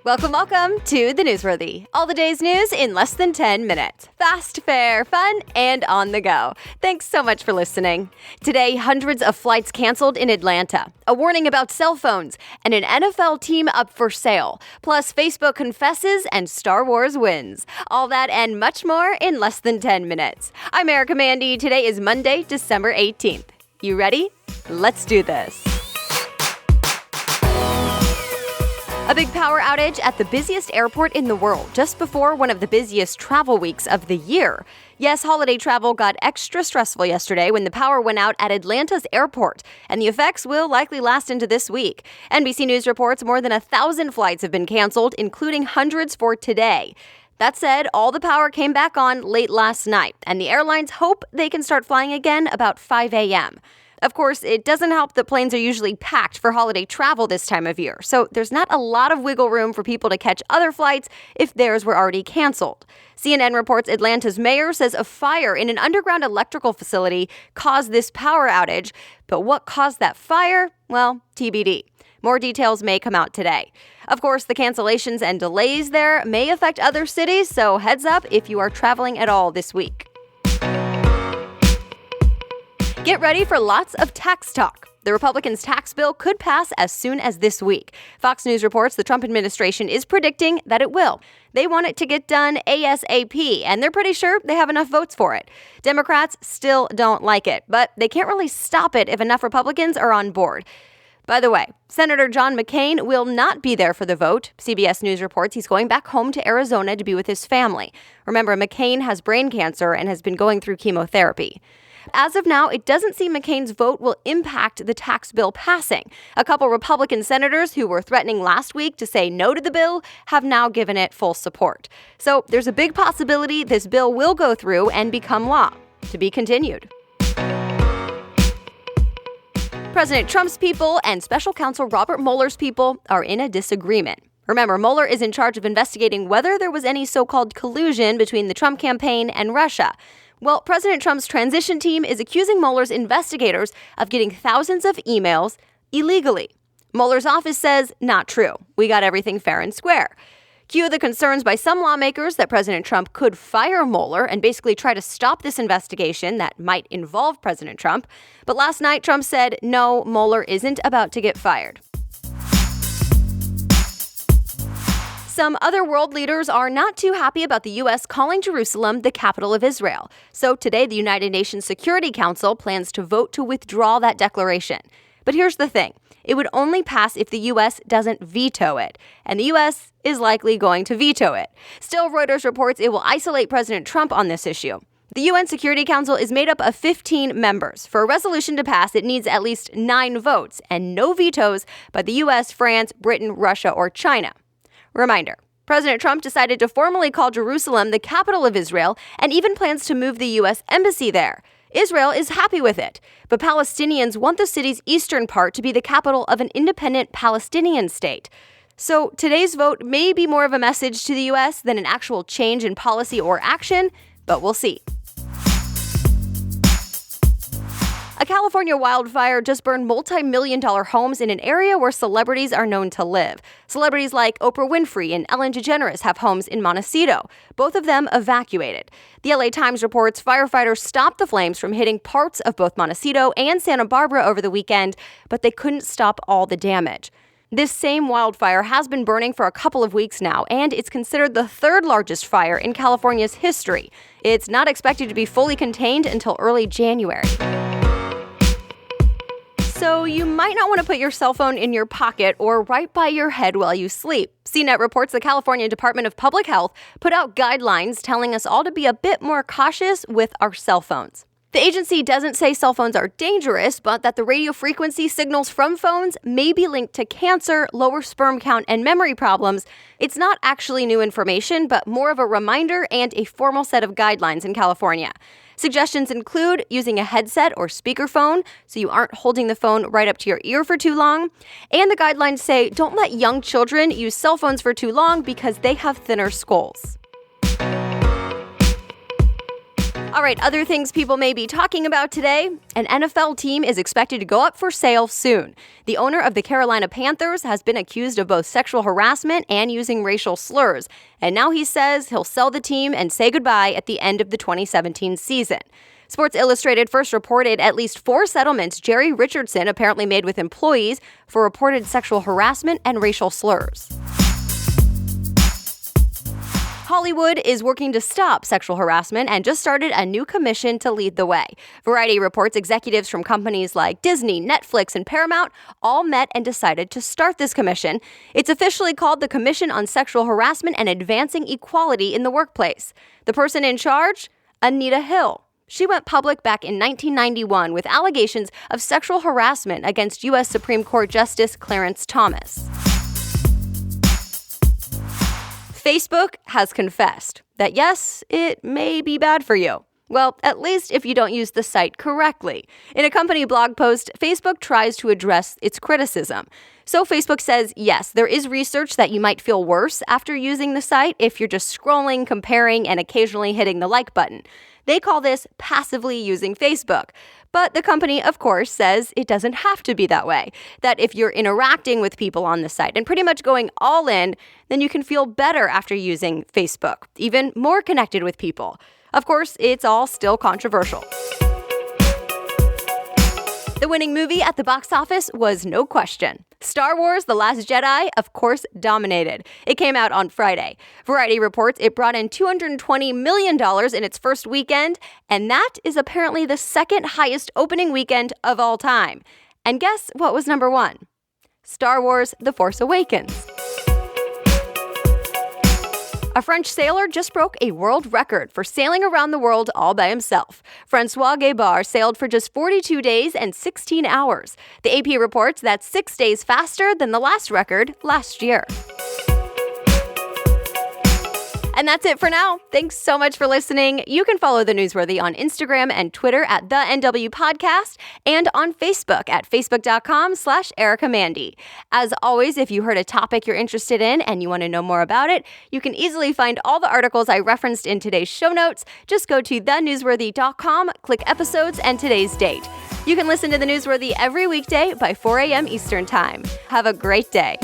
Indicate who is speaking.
Speaker 1: Welcome to The Newsworthy. All the day's news in less than 10 minutes. Fast, fair, fun, and on the go. Thanks so much for listening. Today, hundreds of flights canceled in Atlanta. A warning about cell phones and an NFL team up for sale. Plus, Facebook confesses and Star Wars wins. All that and much more in less than 10 minutes. I'm Erica Mandy. Today is Monday, December 18th. You ready? Let's do this. A big power outage at the busiest airport in the world, just before one of the busiest travel weeks of the year. Yes, holiday travel got extra stressful yesterday when the power went out at Atlanta's airport, and the effects will likely last into this week. NBC News reports more than 1,000 flights have been canceled, including hundreds for today. That said, all the power came back on late last night, and the airlines hope they can start flying again about 5 a.m. Of course, it doesn't help that planes are usually packed for holiday travel this time of year, so there's not a lot of wiggle room for people to catch other flights if theirs were already canceled. CNN reports Atlanta's mayor says a fire in an underground electrical facility caused this power outage, but what caused that fire? Well, TBD. More details may come out today. Of course, the cancellations and delays there may affect other cities, so heads up if you are traveling at all this week. Get ready for lots of tax talk. The Republicans' tax bill could pass as soon as this week. Fox News reports the Trump administration is predicting that it will. They want it to get done ASAP, and they're pretty sure they have enough votes for it. Democrats still don't like it, but they can't really stop it if enough Republicans are on board. By the way, Senator John McCain will not be there for the vote. CBS News reports he's going back home to Arizona to be with his family. Remember, McCain has brain cancer and has been going through chemotherapy. As of now, it doesn't seem McCain's vote will impact the tax bill passing. A couple Republican senators who were threatening last week to say no to the bill have now given it full support. So there's a big possibility this bill will go through and become law. To be continued. President Trump's people and special counsel Robert Mueller's people are in a disagreement. Remember, Mueller is in charge of investigating whether there was any so-called collusion between the Trump campaign and Russia. Well, President Trump's transition team is accusing Mueller's investigators of getting thousands of emails illegally. Mueller's office says, not true. We got everything fair and square. Cue the concerns by some lawmakers that President Trump could fire Mueller and basically try to stop this investigation that might involve President Trump. But last night, Trump said, no, Mueller isn't about to get fired. Some other world leaders are not too happy about the U.S. calling Jerusalem the capital of Israel. So today, the United Nations Security Council plans to vote to withdraw that declaration. But here's the thing. It would only pass if the U.S. doesn't veto it. And the U.S. is likely going to veto it. Still, Reuters reports it will isolate President Trump on this issue. The UN Security Council is made up of 15 members. For a resolution to pass, it needs at least 9 votes and no vetoes by the U.S., France, Britain, Russia, or China. Reminder, President Trump decided to formally call Jerusalem the capital of Israel and even plans to move the U.S. embassy there. Israel is happy with it, but Palestinians want the city's eastern part to be the capital of an independent Palestinian state. So today's vote may be more of a message to the U.S. than an actual change in policy or action, but we'll see. A California wildfire just burned multi-million-dollar homes in an area where celebrities are known to live. Celebrities like Oprah Winfrey and Ellen DeGeneres have homes in Montecito. Both of them evacuated. The LA Times reports firefighters stopped the flames from hitting parts of both Montecito and Santa Barbara over the weekend, but they couldn't stop all the damage. This same wildfire has been burning for a couple of weeks now, and it's considered the third largest fire in California's history. It's not expected to be fully contained until early January. So you might not want to put your cell phone in your pocket or right by your head while you sleep. CNET reports the California Department of Public Health put out guidelines telling us all to be a bit more cautious with our cell phones. The agency doesn't say cell phones are dangerous, but that the radio frequency signals from phones may be linked to cancer, lower sperm count, and memory problems. It's not actually new information, but more of a reminder and a formal set of guidelines in California. Suggestions include using a headset or speakerphone so you aren't holding the phone right up to your ear for too long. And the guidelines say don't let young children use cell phones for too long because they have thinner skulls. All right, other things people may be talking about today. An NFL team is expected to go up for sale soon. The owner of the Carolina Panthers has been accused of both sexual harassment and using racial slurs. And now he says he'll sell the team and say goodbye at the end of the 2017 season. Sports Illustrated first reported at least 4 settlements Jerry Richardson apparently made with employees for reported sexual harassment and racial slurs. Hollywood is working to stop sexual harassment and just started a new commission to lead the way. Variety reports executives from companies like Disney, Netflix, and Paramount all met and decided to start this commission. It's officially called the Commission on Sexual Harassment and Advancing Equality in the Workplace. The person in charge? Anita Hill. She went public back in 1991 with allegations of sexual harassment against U.S. Supreme Court Justice Clarence Thomas. Facebook has confessed that yes, it may be bad for you. Well, at least if you don't use the site correctly. In a company blog post, Facebook tries to address its criticism. So Facebook says, yes, there is research that you might feel worse after using the site if you're just scrolling, comparing, and occasionally hitting the like button. They call this passively using Facebook. But the company, of course, says it doesn't have to be that way. That if you're interacting with people on the site and pretty much going all in, then you can feel better after using Facebook, even more connected with people. Of course, it's all still controversial. The winning movie at the box office was no question. Star Wars: The Last Jedi, of course, dominated. It came out on Friday. Variety reports it brought in $220 million in its first weekend, and that is apparently the second highest opening weekend of all time. And guess what was number 1? Star Wars: The Force Awakens. A French sailor just broke a world record for sailing around the world all by himself. Francois Guébard sailed for just 42 days and 16 hours. The AP reports that's 6 days faster than the last record last year. And that's it for now. Thanks so much for listening. You can follow The Newsworthy on Instagram and Twitter at The NW Podcast and on Facebook at facebook.com/Erica Mandy. As always, if you heard a topic you're interested in and you want to know more about it, you can easily find all the articles I referenced in today's show notes. Just go to thenewsworthy.com, click episodes and today's date. You can listen to The Newsworthy every weekday by 4 a.m. Eastern Time. Have a great day.